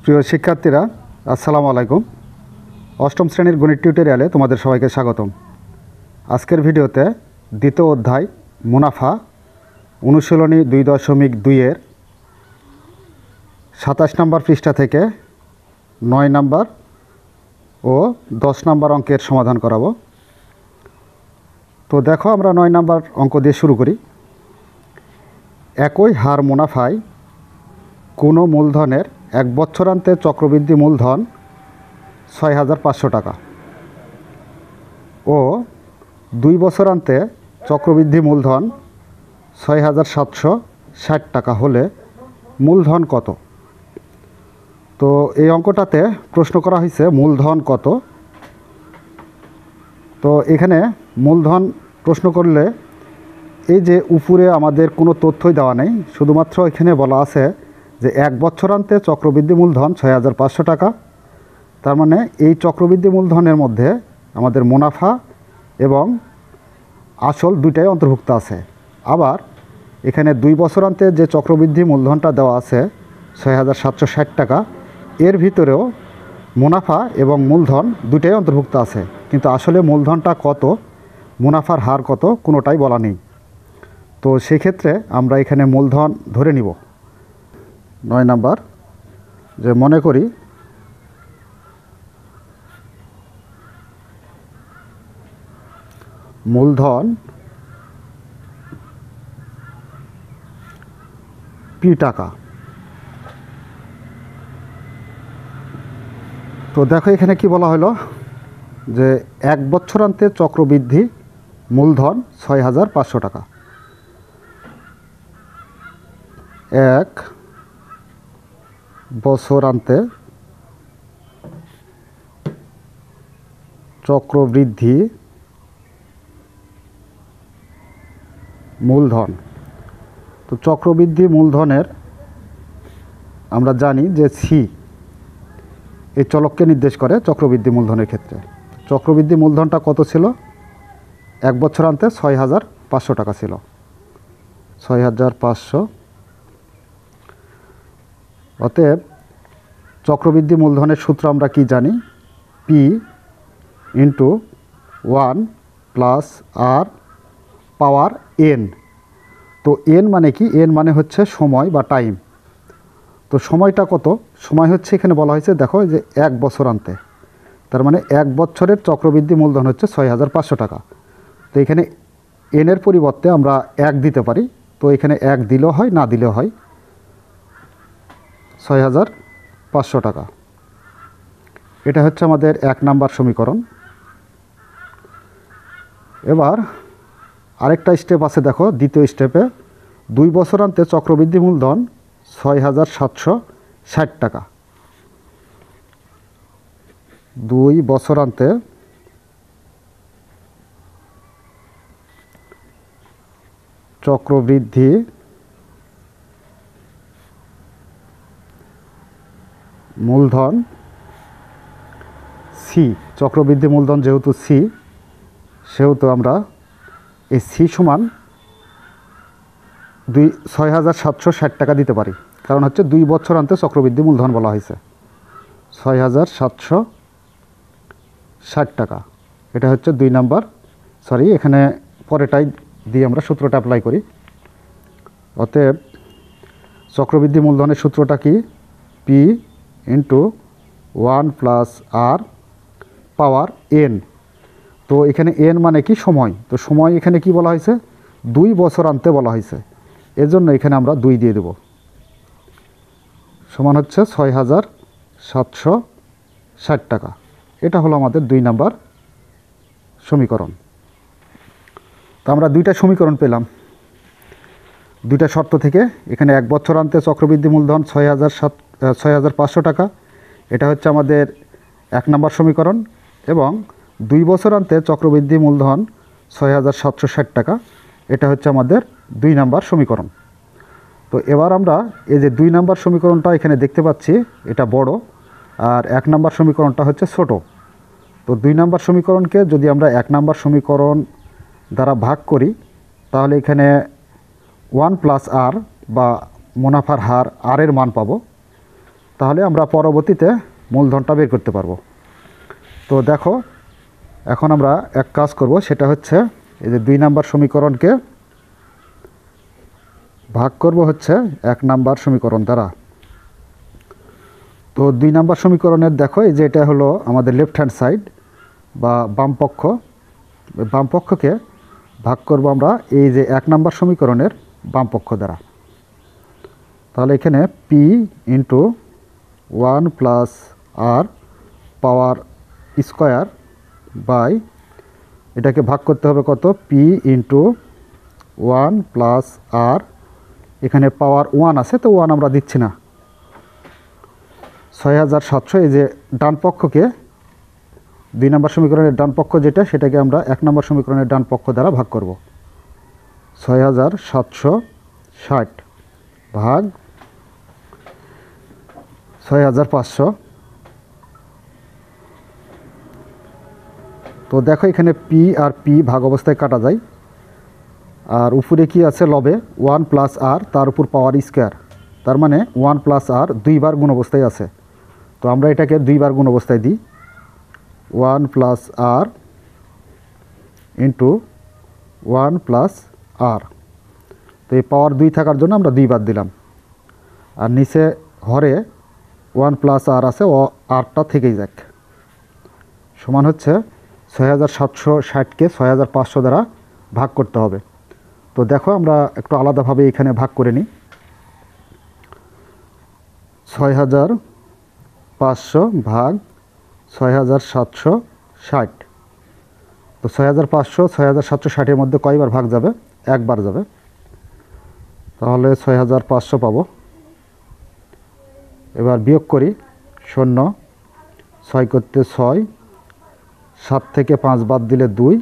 প্রিয় শিক্ষার্থীরা, আসসালামু আলাইকুম। অষ্টম শ্রেণীর গণিত টিউটোরিয়ালে তোমাদের সবাইকে স্বাগতম। আজকের ভিডিওতে দ্বিতীয় অধ্যায় মুনাফা অনুশীলনী 2.2-এর 27 নম্বর পৃষ্ঠা থেকে 9 নম্বর ও 10 নম্বর অঙ্কের সমাধান করাবো। তো দেখো, আমরা 9 নম্বর অঙ্ক দিয়ে শুরু করি। একই হার মুনাফায় কোনো মূলধনের 1 বছরান্তে চক্রবৃদ্ধি মূলধন 6,500 টাকা ও 2 বছরান্তে চক্রবৃদ্ধি মূলধন 6,760 টাকা হলে মূলধন কত? তো এই অঙ্কটাতে প্রশ্ন করা হয়েছে মূলধন কত। তো এখানে মূলধন প্রশ্ন করলে এই যে উপরে আমাদের কোনো তথ্যই দেওয়া নেই, শুধুমাত্র এখানে বলা আছে যে 1 বছরান্তে চক্রবৃদ্ধি মূলধন 6,500 টাকা। তার মানে এই চক্রবৃদ্ধি মূলধনের মধ্যে আমাদের মুনাফা এবং আসল দুইটাই অন্তর্ভুক্ত আছে। আবার এখানে 2 বছরান্তে যে চক্রবৃদ্ধি মূলধনটা দেওয়া আছে 6,760 টাকা, এর ভিতরেও মুনাফা এবং মূলধন দুইটাই অন্তর্ভুক্ত আছে, কিন্তু আসলে মূলধনটা কত, মুনাফার হার কত, কোনোটাই বলা নেই। তো সেক্ষেত্রে আমরা এখানে মূলধন ধরে নিব। 9 নাম্বার, যে মনে করি মূলধন P টাকা। তো দেখো এখানে কি বলা হলো যে 1 বছরান্তে চক্রবৃদ্ধি মূলধন 6,500 টাকা। 1 বছরান্তে চক্রবৃদ্ধি মূলধন। তো চক্রবৃদ্ধি মূলধনের আমরা জানি যে সি এই চলককে নির্দেশ করে চক্রবৃদ্ধি মূলধনের ক্ষেত্রে। চক্রবৃদ্ধি মূলধনটা কত ছিল? 1 বছরান্তে 6,500 টাকা ছিল। 6,500। অতএব চক্রবৃদ্ধি মূলধনের সূত্র আমরা কি জানি? P × 1 + R পাওয়ার n। তো n মানে কি? n মানে হচ্ছে সময় বা টাইম। তো সময়টা কত? সময় হচ্ছে এখানে বলা হয়েছে, দেখো যে 1 বছরান্তে, তার মানে 1 বছরের চক্রবৃদ্ধি মূলধন হচ্ছে 6,500 টাকা। তো এখানে n এর পরিবর্তে আমরা 1 দিতে পারি। তো এখানে 1 দিলেও হয়, না দিলেও হয়। 6,500 টাকা, এটা হচ্ছে আমাদের 1 নাম্বার সমীকরণ। এবার আরেকটা স্টেপ আছে, দেখো দ্বিতীয় স্টেপে 2 বছরান্তে চক্রবৃদ্ধি মূলধন 6,760 টাকা। 2 বছরান্তে চক্রবৃদ্ধি মূলধন সি। চক্রবৃদ্ধি মূলধন যেহেতু সি, সেহেতু আমরা এই সি সমান 6,760 টাকা দিতে পারি, কারণ হচ্ছে 2 বছরান্তে চক্রবৃদ্ধি মূলধন বলা হয়েছে। 6,760 টাকা, এটা হচ্ছে 2 নাম্বার। সরি, এখানে পরেটাই দিয়ে আমরা সূত্রটা অ্যাপ্লাই করি। অতএব চক্রবৃদ্ধি মূলধনের সূত্রটা কি? P × 1 + R পাওয়ার n। তো এখানে n মানে কি? সময়। তো সময় এখানে কি বলা হয়েছে? 2 বছরান্তে বলা হয়েছে, এজন্য এখানে আমরা 2 দিয়ে দেব। সমান হচ্ছে 6,760 টাকা। এটা হলো আমাদের 2 নাম্বার সমীকরণ। তো আমরা 2টা সমীকরণ পেলাম 2টা শর্ত থেকে। এখানে 1 বছরান্তে চক্রবৃদ্ধি মূলধন 6,500 টাকা, এটা হচ্ছে আমাদের 1 নাম্বার সমীকরণ, এবং 2 বছরান্তে চক্রবৃদ্ধি মূলধন 6,760 টাকা, এটা হচ্ছে আমাদের 2 নাম্বার সমীকরণ। তো এবার আমরা এই যে 2 নাম্বার সমীকরণটা এখানে দেখতে পাচ্ছি, এটা বড়, আর 1 নাম্বার সমীকরণটা হচ্ছে ছোট। তো 2 নাম্বার সমীকরণকে যদি আমরা 1 নাম্বার সমীকরণ দ্বারা ভাগ করি, তাহলে এখানে 1 + R বা মুনাফার হার R এর মান পাবো। তাহলে আমরা পরবর্তীতে মূলধনটা বের করতে পারবো। তো দেখো, এখন আমরা এক কাজ করব, সেটা হচ্ছে এই যে 2 নাম্বার সমীকরণকে ভাগ করব হচ্ছে 1 নাম্বার সমীকরণ দ্বারা। তো 2 নাম্বার সমীকরণের দেখো, এই যে এটা হলো আমাদের লেফট হ্যান্ড সাইড বা বাম পক্ষ। বাম পক্ষকে ভাগ করব আমরা এই যে 1 নাম্বার সমীকরণের বাম পক্ষ দ্বারা। তাহলে এখানে P into 1 plus r power square by, এটাকে ভাগ করতে হবে কত, পি ইন্টু 1 প্লাস আর, এখানে পাওয়ার 1 আছে তো 1 আমরা দিচ্ছি না, 6700। এই যে ডান পক্ষকে 2 নাম্বার সমীকরণের ডান পক্ষ যেটা, সেটাকে আমরা 1 নাম্বার সমীকরণের ডান পক্ষ দ্বারা ভাগ করব। 6760 ভাগ 6500। তো দেখো এখানে পি আর পি ভাগ অবস্থায় কাটা যায়, আর উপরে কি আছে লবে 1 প্লাস আর, তার উপর পাওয়ার স্কোয়ার, তার মানে 1 প্লাস আর 2 বার গুণ অবস্থায় আছে। তো আমরা এটাকে 2 বার গুণ অবস্থায় দিই, 1 প্লাস আর ইন্টু 1 প্লাস আর। তো এই পাওয়ার 2 থাকার জন্য আমরা 2 বার দিলাম, আর নিচে হরে 1 প্লাস আর আছে, ও আরটা থেকেই যাক, সমান হচ্ছে 6760কে 6500 দ্বারা ভাগ করতে হবে। তো দেখো আমরা একটু আলাদাভাবে এখানে ভাগ করে নিই। 6500 ভাগ 6760। তো 6500 6760-এর মধ্যে কয়বার ভাগ যাবে, একবার যাবে, তাহলে 6500 পাবো। এবার বিয়োগ করি, 0, 6 করতে 6, 7 থেকে 5 বাদ দিলে 2,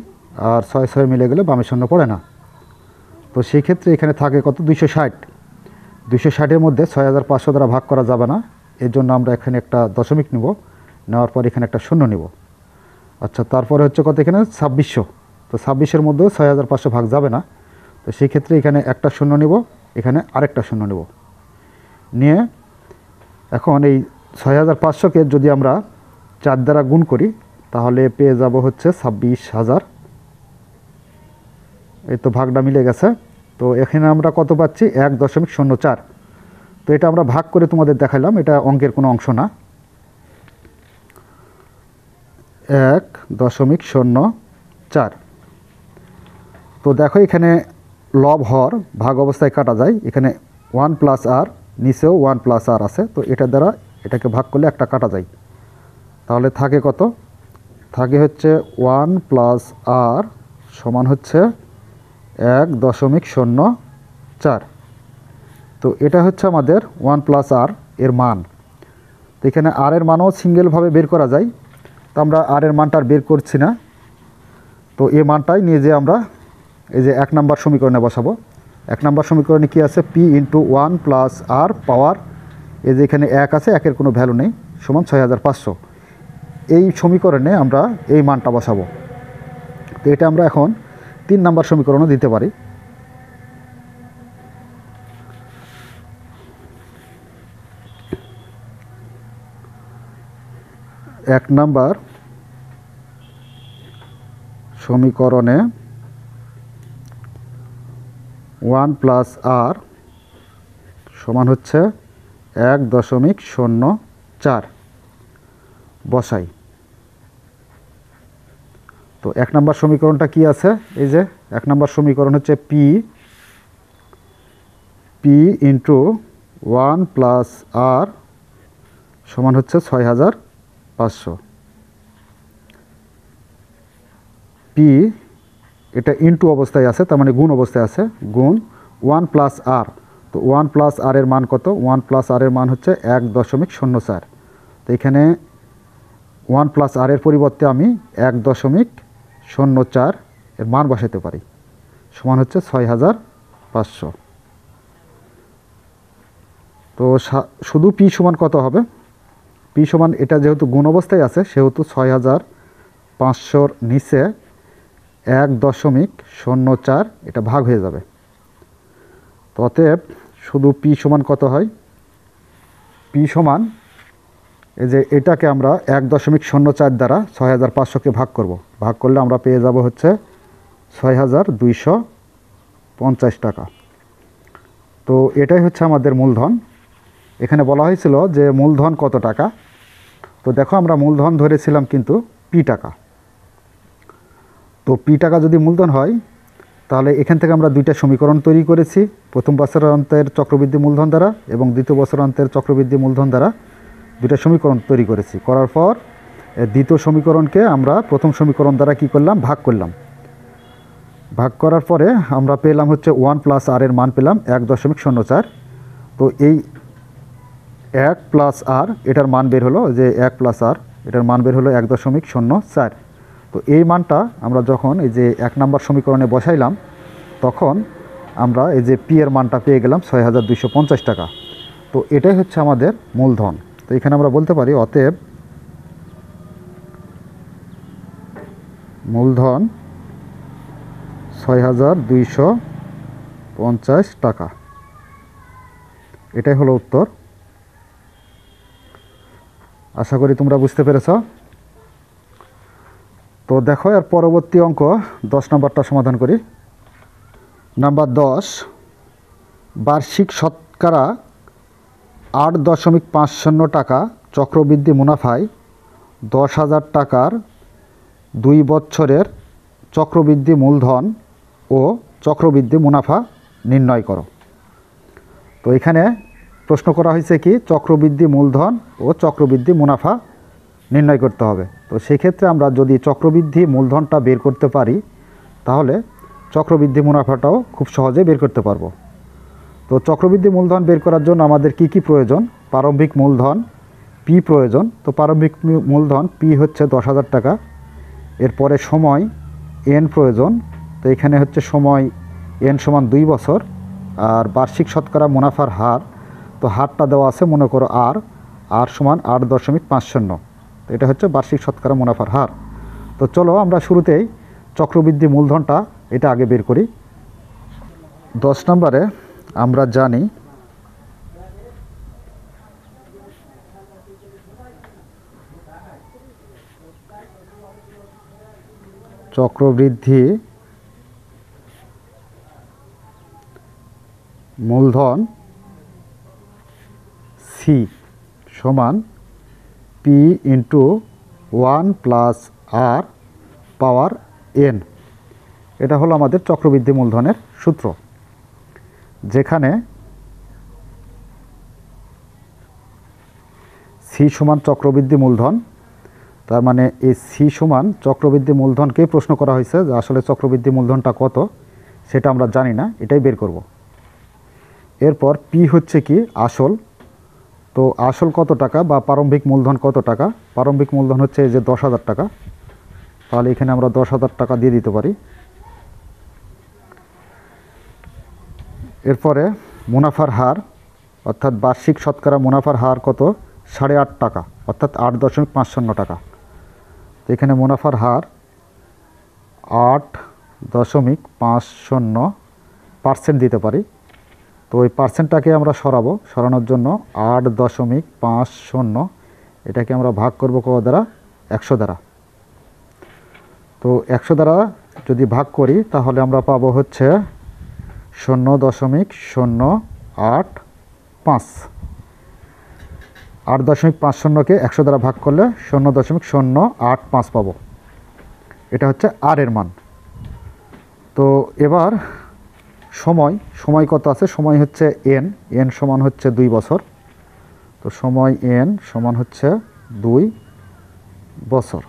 আর 6 6 মিলে গেলে বামে 0 পড়ে না। তো সেই ক্ষেত্রে এখানে থাকে কত, 260। 260-এর মধ্যে 6500 দ্বারা ভাগ করা যাবে না, এর জন্য আমরা এখানে একটা দশমিক নিব, নেওয়ার পর এখানে একটা 0 নিব। আচ্ছা, তারপরে হচ্ছে কত, এখানে 2600। তো 26-এর মধ্যেও 6500 ভাগ যাবে না, তো সেই ক্ষেত্রে এখানে একটা 0 নিব, এখানে আরেকটা 0 নিব, নিয়ে এখন এই 6500-কে যদি আমরা 4 দ্বারা গুণ করি, তাহলে পেয়ে যাব হচ্ছে 26000। এই তো ভাগটা মিলে গেছে। তো এখানে আমরা কত পাচ্ছি, 1.04। তো এটা আমরা ভাগ করে তোমাদের দেখাইলাম, এটা অঙ্কের কোনো অংশ না। 1.04। তো দেখো এখানে লব হর ভাগ অবস্থায় কাটা যায়, এখানে 1 প্লাস আর, নিচেও 1 প্লাস আর আছে, তো এটা দ্বারা এটাকে ভাগ করলে একটা কাটা যায়, তাহলে থাকে কত, থাকে হচ্ছে 1 প্লাস আর সমান হচ্ছে 1.04। তো এটা হচ্ছে আমাদের 1 প্লাস আর এর মান। তো এখানে আর এর মানও সিঙ্গেলভাবে বের করা যায়, তো আমরা আর এর মানটা বের করছি না। তো এই মানটাই নিয়ে যে আমরা এই যে 1 নাম্বার সমীকরণে বসাবো। 1 নাম্বার সমীকরণে কি আছে, পি ইন্টু 1 প্লাস আর পাওয়ার, এই যে এখানে 1 আছে, 1-এর কোনো ভ্যালু নেই, সমান 6500। এই সমীকরণে আমরা এই মানটা বসাবো। তো এটা আমরা এখন 3 নাম্বার সমীকরণও দিতে পারি। এক নাম্বার সমীকরণে 1 প্লাস আর সমান হচ্ছে 1.04 বসাই। তো 1 নাম্বার সমীকরণটা কি আছে, এই যে 1 নাম্বার সমীকরণ হচ্ছে পি ইন্টু 1 প্লাস আর সমান হচ্ছে 6500। পি এটা ইন্টু অবস্থায় আছে, তার মানে গুণ অবস্থায় আছে, গুণ 1 প্লাস আর। তো 1 প্লাস আর এর মান কত, 1 প্লাস আর এর মান হচ্ছে 1.04। তো এখানে 1 প্লাস আর এর পরিবর্তে আমি 1.04 এর মান বসাতে পারি, সমান হচ্ছে 6500। তো শুধু পি সমান কত হবে, পি সমান এটা যেহেতু গুণ অবস্থায় আছে, সেহেতু 6500-র নিচে 1.04 এটা ভাগ হয়ে যাবে। তো অতএব শুধু পি সমান কত হয়, পি সমান এই যে এটাকে আমরা 1.04 দ্বারা 6500-কে ভাগ করব। ভাগ করলে আমরা পেয়ে যাব হচ্ছে 6250 টাকা। তো এটাই হচ্ছে আমাদের মূলধন। এখানে বলা হয়েছিল যে মূলধন কত টাকা। তো দেখো আমরা মূলধন ধরেছিলাম কিন্তু পি টাকা। তো পি টাকা যদি মূলধন হয় তাহলে এখান থেকে আমরা দুইটা সমীকরণ তৈরি করেছি, প্রথম বছরান্তের চক্রবৃদ্ধি মূলধন দ্বারা এবং দ্বিতীয় বছরান্তের চক্রবৃদ্ধি মূলধন দ্বারা দুইটা সমীকরণ তৈরি করেছি। করার পর দ্বিতীয় সমীকরণকে আমরা প্রথম সমীকরণ দ্বারা কি করলাম, ভাগ করলাম। ভাগ করার পরে আমরা পেলাম হচ্ছে 1 প্লাস আর এর মান পেলাম 1.04। তো এই 1 প্লাস আর এটার মান বের হলো, যে 1 প্লাস আর এটার মান বের হলো 1.04। তো এই মানটা আমরা যখন এই যে 1 নম্বর সমীকরণে বসাইলাম তখন আমরা এই যে পি এর মানটা পেয়ে গেলাম 6250 টাকা। তো এটাই হচ্ছে আমাদের মূলধন। তো এখানে আমরা বলতে পারি অতএব মূলধন 6250 টাকা। এটাই হলো উত্তর। আশা করি তোমরা বুঝতে পেরেছ। তো দেখো এর পরবর্তী অঙ্ক 10 নম্বরটা সমাধান করি। নাম্বার 10, বার্ষিক শতকরা 8.50 টাকা চক্রবৃদ্ধি মুনাফায় 10,000 টাকার 2 বছরের চক্রবৃদ্ধি মূলধন ও চক্রবৃদ্ধি মুনাফা নির্ণয় করো। তো এখানে প্রশ্ন করা হয়েছে কি, চক্রবৃদ্ধি মূলধন ও চক্রবৃদ্ধি মুনাফা নির্ণয় করতে হবে। তো সেক্ষেত্রে আমরা যদি চক্রবৃদ্ধি মূলধনটা বের করতে পারি তাহলে চক্রবৃদ্ধি মুনাফাটাও খুব সহজে বের করতে পারবো। তো চক্রবৃদ্ধি মূলধন বের করার জন্য আমাদের কি কি প্রয়োজন, প্রারম্ভিক মূলধন পি প্রয়োজন। তো প্রারম্ভিক মূলধন পি হচ্ছে 10,000 টাকা। এরপরে সময় এন প্রয়োজন। তো এখানে হচ্ছে সময় এন সমান 2 বছর। আর বার্ষিক শতকরা মুনাফার হার, তো হারটা দেওয়া আছে মনে করো আর সমান 8.50। তো এটা হচ্ছে বার্ষিক শতকরা মুনাফার হার। তো চলো আমরা শুরুতেই চক্রবৃদ্ধি মূলধনটা এটা আগে বের করি। 10 নম্বরে আমরা জানি চক্রবৃদ্ধি মূলধন সি সমান পি ইন্টু 1 প্লাস আর পাওয়ার এন। এটা হলো আমাদের চক্রবৃদ্ধি মূলধনের সূত্র, যেখানে সি সমান চক্রবৃদ্ধি মূলধন। তার মানে এই সি সমান চক্রবৃদ্ধি মূলধনকেই প্রশ্ন করা হয়েছে যে আসলে চক্রবৃদ্ধি মূলধনটা কত সেটা আমরা জানি না, এটাই বের করব। এরপর পি হচ্ছে কি আসল। তো আসল কত টাকা বা প্রারম্ভিক মূলধন কত টাকা, প্রারম্ভিক মূলধন হচ্ছে এই যে 10,000 টাকা। তাহলে এখানে আমরা 10,000 টাকা দিয়ে দিতে পারি। এরপরে মুনাফার হার অর্থাৎ বার্ষিক শতকরা মুনাফার হার কত, 8.5 টাকা অর্থাৎ 8.50 টাকা। তো এখানে মুনাফার হার 8.50% দিতে পারি। তো ওই পার্সেন্টটাকে আমরা সরানোর জন্য 8.50 এটাকে আমরা ভাগ করব কত দ্বারা, 100 দ্বারা। তো 100 দ্বারা যদি ভাগ করি তাহলে আমরা পাবো হচ্ছে 0.085। 8.50কে 100 দ্বারা ভাগ করলে 0.085 পাবো। এটা হচ্ছে আর এর মান। তো এবার সময় কত আছে, সময় হচ্ছে এন সমান হচ্ছে 2 বছর। তো সময় এন সমান হচ্ছে 2 বছর।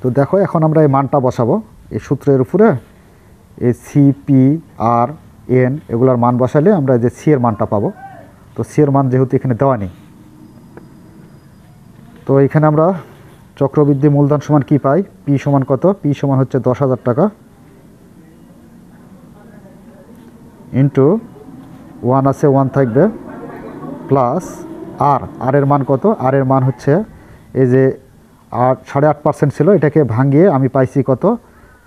তো দেখো এখন আমরা এই মানটা বসাবো এই সূত্রের উপরে। এই সি পি আর এন এগুলার মান বসালে আমরা যে সি এর মানটা পাবো। তো সি এর মান যেহেতু এখানে দেওয়া নেই, তো এখানে আমরা চক্রবৃদ্ধি মূলধন সমান কি পাই, পি সমান কত, পি সমান হচ্ছে 10,000 টাকা ইন্টু 1 আছে 1 থাকবে প্লাস আর এর মান কত, আর এর মান হচ্ছে এই যে 8.5% ছিল, এটাকে ভাঙিয়ে আমি পাইছি কত,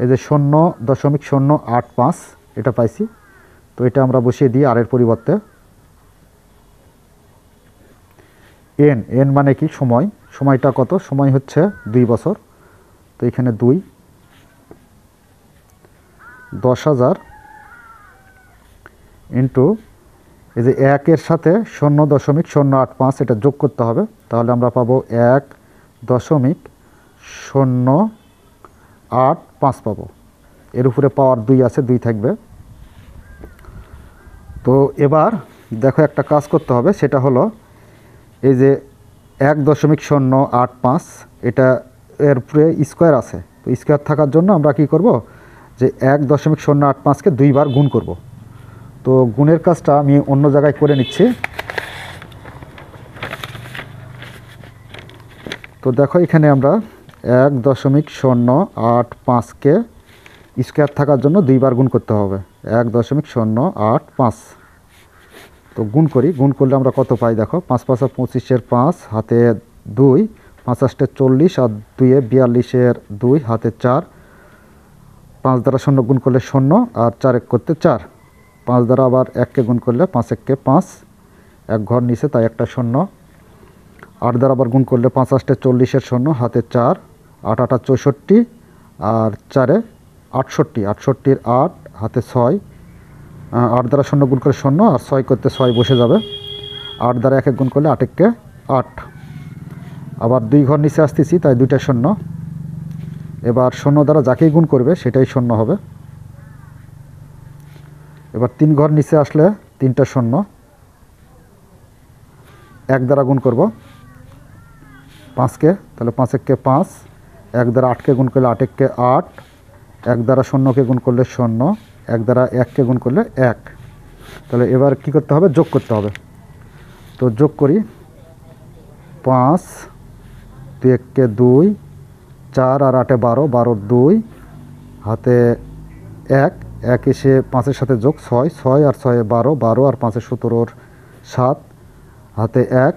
এই যে 0.085 এটা পাইছি। তো এটা আমরা বসিয়ে দিই আর এর পরিবর্তে। এন, এন মানে কি সময়, সময়টা কত, সময় হচ্ছে 2 বছর। তো এখানে 2, 10,000 ইন্টু এই যে 1-এর সাথে 0.085 এটা যোগ করতে হবে, তাহলে আমরা পাবো 1.085 পাবো। এর উপরে পাওয়ার 2 আছে, 2 থাকবে। তো এবার দেখো একটা কাজ করতে হবে, সেটা হলো এই যে 1.085 এটা এর উপরে স্কোয়ার আছে, তো স্কোয়ার থাকার জন্য আমরা কি করব, যে 1.085কে 2 বার গুণ করব। তো গুণের কাজটা আমি অন্য জায়গায় করে নিচ্ছি। তো দেখো এখানে আমরা 1.085কে স্কোয়ার থাকার জন্য 2 বার গুণ করতে হবে, 1.085। তো গুণ করি, গুণ করলে আমরা কত পাই দেখো, 5 5 25-এর 5 হাতে 2, 5 8 40 আর 2 42-এর 2 হাতে 4, 5 দ্বারা 0 গুণ করলে 0 আর 4 1 করতে 4, 5 দ্বারা আবার 1কে গুণ করলে 5 1-কে 5, 1 ঘর নিচে তাই একটা 0, 8 দ্বারা আবার গুণ করলে 5 8 40-এর 0 হাতে 4, 8 8 64 আর 4 68, 68-এর 8 হাতে 6, 8 দ্বারা 0 গুণ করে 0 আর 6 করতে 6 বসে যাবে, 8 দ্বারা 1 গুণ করলে 8 1-কে 8, আবার 2 ঘর নিচে আসতেছি তাই 2টা 0, এবার 0 দ্বারা যাকেই গুণ করবে সেটাই 0 হবে। এবার 3 ঘর নিচে আসলে 3টা 0, 1 দ্বারা গুণ করব 5কে, তাহলে 5 1-কে 5, 1 দ্বারা 8কে গুণ করলে 8 1-কে 8, 1 দ্বারা 0কে গুণ করলে 0, 1 দ্বারা 1কে গুণ করলে 1। তাহলে এবার কি করতে হবে, যোগ করতে হবে। তো যোগ করি, 5 2 1-কে 2, 4 আর 8-এ 12, 12 2 হাতে 1, 1 এসে 5-এর সাথে যোগ 6, 6 আর 6-এ 12, 12 আর 5-এ 17-র 7 হাতে 1,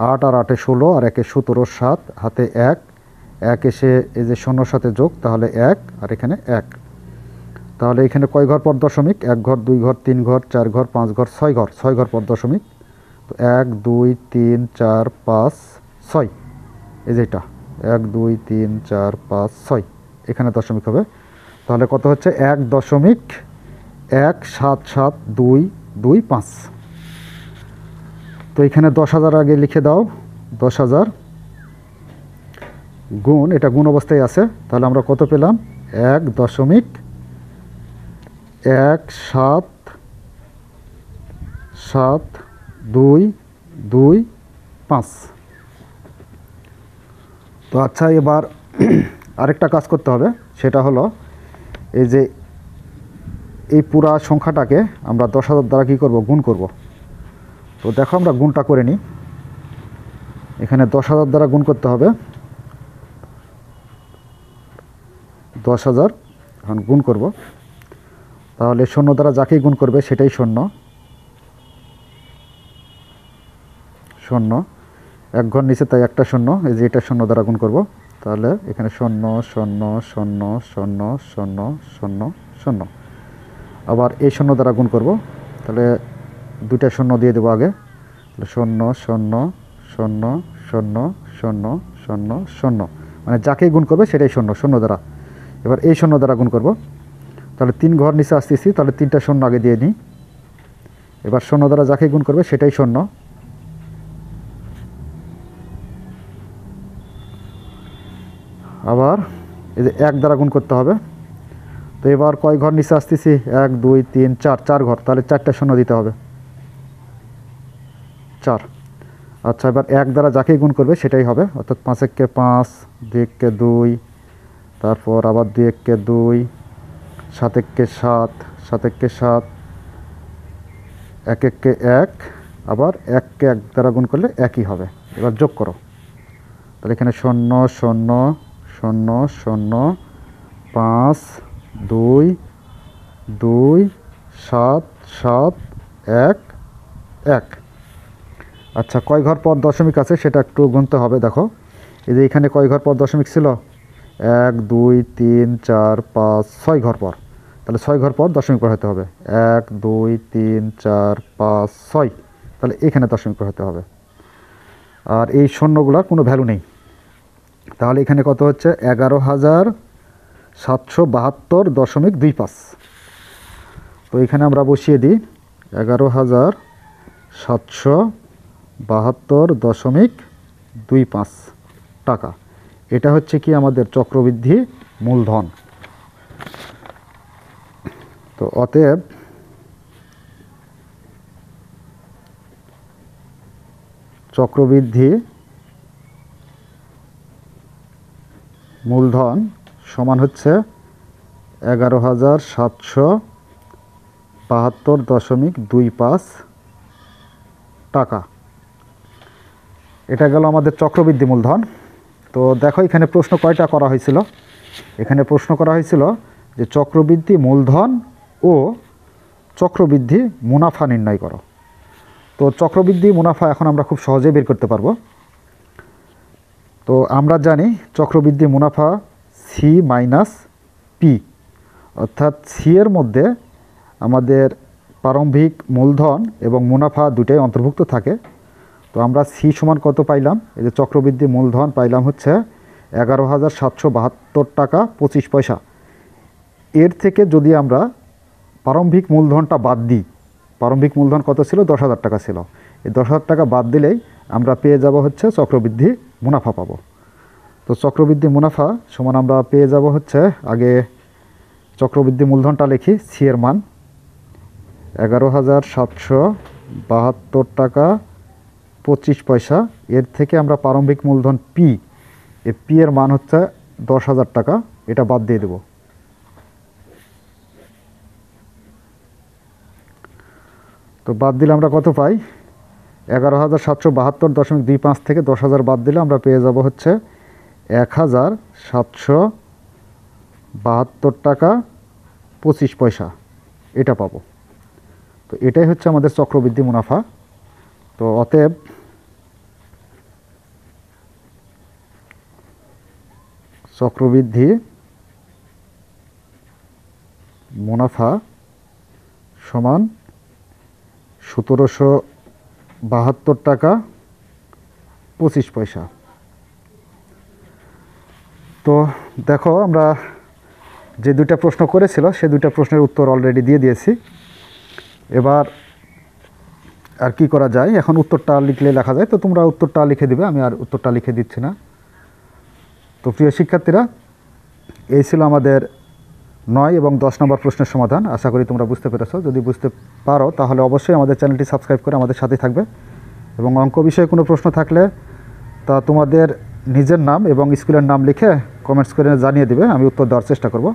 8 আর 8-এ 16 আর 1-এ 17-র 7 হাতে 1, 1 এসে এই যে 0-র সাথে যোগ তাহলে 1 আর এখানে 1। তাহলে এখানে কয় ঘর পর দশমিক, 1 ঘর 2 ঘর 3 ঘর 4 ঘর 5 ঘর 6 ঘর, 6 ঘর পর দশমিক। তো 1 2 3 4 5 6, এই যে এটা 1 2 3 4 5 6, এখানে দশমিক হবে। তাহলে কত হচ্ছে, 1.1772225। তো এখানে 10,000 আগে লিখে দাও, 10,000 গুণ, এটা গুণ অবস্থায় আছে, তাহলে আমরা কত পেলাম, 1.1772225। তো আচ্ছা, এবার আরেকটা কাজ করতে হবে, সেটা হলো এই যে এই পুরা সংখ্যাটাকে আমরা 10,000 দ্বারা কী করব, গুণ করব। তো দেখো আমরা গুণটা করে নিই, এখানে 10,000 দ্বারা গুণ করতে হবে, 10,000 এখন গুণ করব, তাহলে 0 দ্বারা যাকেই গুণ করবে সেটাই 0, 0 1 ঘর নিচে তাই একটা 0, এই যে এটা 0 দ্বারা গুণ করব, তাহলে এখানে 0 0 0 0 0 0 0, আবার এই 0 দ্বারা গুণ করব, তাহলে 2টা 0 দিয়ে দেবো আগে, তাহলে 0 0 0 0 0 0 0, মানে যাকেই গুণ করবে সেটাই 0, 0 দ্বারা। এবার এই 0 দ্বারা গুণ করব, তাহলে 3 ঘর নিচে আসতেছি, তাহলে 3টা 0 আগে দিয়ে নিই। এবার 0 দ্বারা যাকেই গুণ করবে সেটাই 0, আবার এই যে 1 দ্বারা গুণ করতে হবে। তো এবার কয় ঘর নিচে আসতেছি, 1 2 3 4, 4 ঘর, তাহলে 4টা 0 দিতে হবে, 4। আচ্ছা, এবার 1 দ্বারা যাকেই গুণ করবে সেটাই হবে, অর্থাৎ 5 1-কে 5, 2 1-কে 2, তারপর আবার 2 1-কে 2, 7 1-কে 7, 7 1-কে 7, 1 1-কে 1, আবার 1-কে 1 দ্বারা গুণ করলে 1ই হবে। এবার যোগ করো, তাহলে এখানে 0 0 0 0 5 2 2 7 7 1 1। আচ্ছা, কয় ঘর পর দশমিক আছে সেটা একটু গুনতে হবে। দেখো এই যে এখানে কয় ঘর পর দশমিক ছিল, 1 2 3 4 5 6 ঘর পর, তাহলে 6 ঘর পর দশমিক বসাতে হবে, 1 2 3 4 5 6, তাহলে এখানে দশমিক বসাতে হবে। আর এই শূন্যগুলোর কোনো ভ্যালু নেই। তাহলে এখানে কত হচ্ছে 11,772.25। তো এখানে আমরা বসিয়ে দিই 11,772.25 টাকা। এটা হচ্ছে কি আমাদের চক্রবৃদ্ধি মূলধন। তো অতএব চক্রবৃদ্ধি মূলধন সমান হচ্ছে 11,772.25 টাকা। এটা গেল আমাদের চক্রবৃদ্ধি মূলধন। তো দেখো এখানে প্রশ্ন কয়টা করা হয়েছিল। এখানে প্রশ্ন করা হয়েছিল যে চক্রবৃদ্ধি মূলধন ও চক্রবৃদ্ধি মুনাফা নির্ণয় করো। তো চক্রবৃদ্ধি মুনাফা এখন আমরা খুব সহজে বের করতে পারবো। তো আমরা জানি চক্রবৃদ্ধি মুনাফা সি মাইনাস পি, অর্থাৎ সি এর মধ্যে আমাদের প্রারম্ভিক মূলধন এবং মুনাফা দুটাই অন্তর্ভুক্ত থাকে। তো আমরা সি সমান কত পাইলাম, এই যে চক্রবৃদ্ধি মূলধন পাইলাম হচ্ছে 11,772 টাকা 25 পয়সা। এর থেকে যদি আমরা প্রারম্ভিক মূলধনটা বাদ দিই, প্রারম্ভিক মূলধন কত ছিল, 10,000 টাকা ছিল, এই 10,000 টাকা বাদ দিলেই আমরা পেয়ে যাব হচ্ছে চক্রবৃদ্ধি মুনাফা পাবো। তো চক্রবৃদ্ধি মুনাফা সমান আমরা পেয়ে যাব হচ্ছে, আগে চক্রবৃদ্ধি মূলধনটা লিখি, সি এর মান 11,772 টাকা 25 পয়সা। এর থেকে আমরা প্রারম্ভিক মূলধন পি, এই পি এর মান হচ্ছে 10,000 টাকা, এটা বাদ দিয়ে দেব। তো বাদ দিলে আমরা কত পাই, 11,772.25 থেকে 10,000 বাদ দিলে আমরা পেয়ে যাব হচ্ছে 1,772 টাকা 25 পয়সা, এটা পাবো। তো এটাই হচ্ছে আমাদের চক্রবৃদ্ধি মুনাফা। তো অতএব চক্রবৃদ্ধি মুনাফা সমান 1,772 টাকা 25 পয়সা। তো দেখো আমরা যে দুইটা প্রশ্ন করেছিল সে দুইটা প্রশ্নের উত্তর অলরেডি দিয়ে দিয়েছি। এবার আর কি করা যায়, এখন উত্তরটা লিখলে লেখা যায়, তো তোমরা উত্তরটা লিখে দিবে, আমি আর উত্তরটা লিখে দিচ্ছি না। তো প্রিয় শিক্ষার্থীরা, এই ছিল আমাদের 9 এবং 10 নম্বর প্রশ্নের সমাধান। আশা করি তোমরা বুঝতে পেরেছো। যদি বুঝতে পারো তাহলে অবশ্যই আমাদের চ্যানেলটি সাবস্ক্রাইব করে আমাদের সাথেই থাকবে, এবং অঙ্ক বিষয়ে কোনো প্রশ্ন থাকলে তা তোমাদের নিজের নাম এবং স্কুলের নাম লিখে কমেন্টস করে জানিয়ে দিবে, আমি উত্তর দেওয়ার চেষ্টা করব।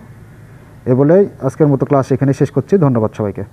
এ বলেই আজকের মতো ক্লাস এখানে শেষ করছি। ধন্যবাদ সবাইকে।